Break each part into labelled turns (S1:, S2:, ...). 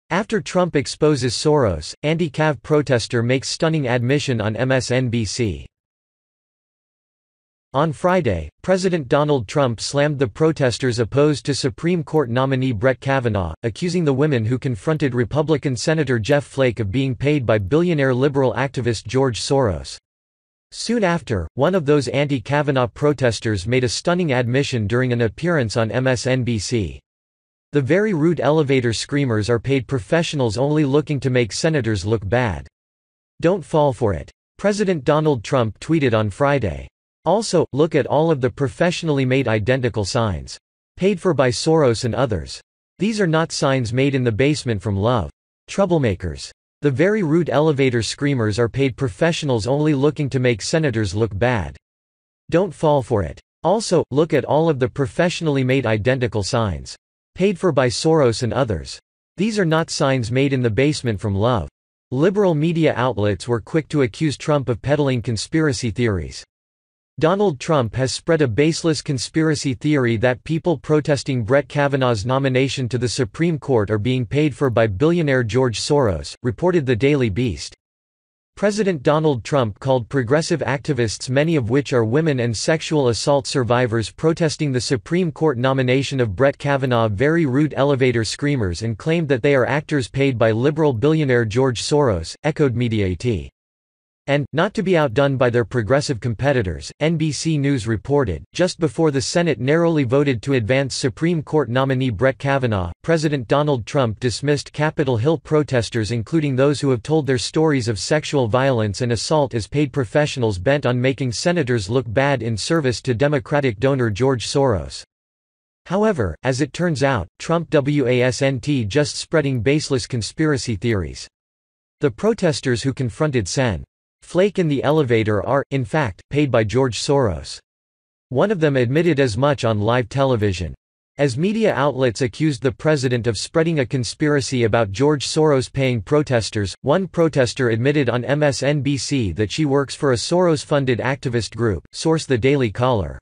S1: After Trump exposes Soros, anti-Kav protester makes stunning admission on MSNBC. On Friday, President Donald Trump slammed the protesters opposed to Supreme Court nominee Brett Kavanaugh, accusing the women who confronted Republican Senator Jeff Flake of being paid by billionaire liberal activist George Soros. Soon after, one of those anti-Kavanaugh protesters made a stunning admission during an appearance on MSNBC. The very rude elevator screamers are paid professionals only looking to make senators look bad. Don't fall for it. President Donald Trump tweeted on Friday. Also, look at all of the professionally made identical signs. Paid for by Soros and others. These are not signs made in the basement from love. Troublemakers. The very rude elevator screamers are paid professionals only looking to make senators look bad. Don't fall for it. Also, look at all of the professionally made identical signs. Paid for by Soros and others. These are not signs made in the basement from love. Liberal media outlets were quick to accuse Trump of peddling conspiracy theories. Donald Trump has spread a baseless conspiracy theory that people protesting Brett Kavanaugh's nomination to the Supreme Court are being paid for by billionaire George Soros, reported the Daily Beast. President Donald Trump called progressive activists, many of which are women and sexual assault survivors protesting the Supreme Court nomination of Brett Kavanaugh, very rude elevator screamers, and claimed that they are actors paid by liberal billionaire George Soros, echoed Mediaite. And, not to be outdone by their progressive competitors, NBC News reported, just before the Senate narrowly voted to advance Supreme Court nominee Brett Kavanaugh, President Donald Trump dismissed Capitol Hill protesters, including those who have told their stories of sexual violence and assault, as paid professionals bent on making senators look bad in service to Democratic donor George Soros. However, as it turns out, Trump wasn't just spreading baseless conspiracy theories. The protesters who confronted Sen. Flake in the elevator are, in fact, paid by George Soros. One of them admitted as much on live television. As media outlets accused the president of spreading a conspiracy about George Soros paying protesters, one protester admitted on MSNBC that she works for a Soros-funded activist group, source The Daily Caller.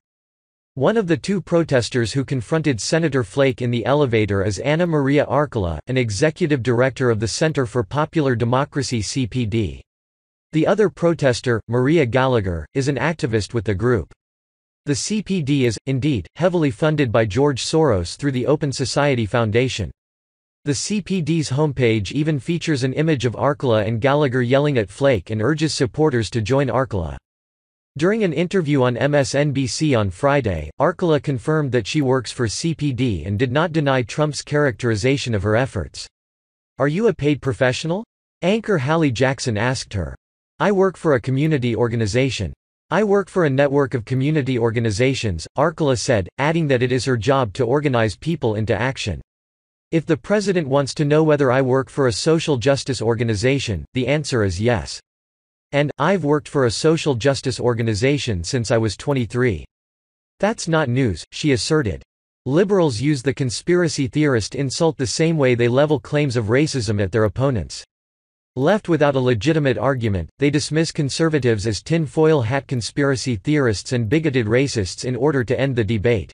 S1: One of the two protesters who confronted Senator Flake in the elevator is Anna Maria Archila, an executive director of the Center for Popular Democracy (CPD). The other protester, Maria Gallagher, is an activist with the group. The CPD is, indeed, heavily funded by George Soros through the Open Society Foundation. The CPD's homepage even features an image of Archila and Gallagher yelling at Flake and urges supporters to join Archila. During an interview on MSNBC on Friday, Archila confirmed that she works for CPD and did not deny Trump's characterization of her efforts. "Are you a paid professional?" Anchor Hallie Jackson asked her. "I work for a community organization. I work for a network of community organizations," Archila said, adding that it is her job to organize people into action. "If the president wants to know whether I work for a social justice organization, the answer is yes. And, I've worked for a social justice organization since I was 23. That's not news," she asserted. Liberals use the conspiracy theorist insult the same way they level claims of racism at their opponents. Left without a legitimate argument, they dismiss conservatives as tin-foil hat conspiracy theorists and bigoted racists in order to end the debate.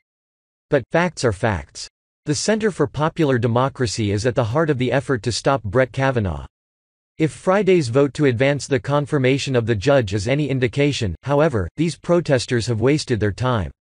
S1: But, facts are facts. The Center for Popular Democracy is at the heart of the effort to stop Brett Kavanaugh. If Friday's vote to advance the confirmation of the judge is any indication, however, these protesters have wasted their time.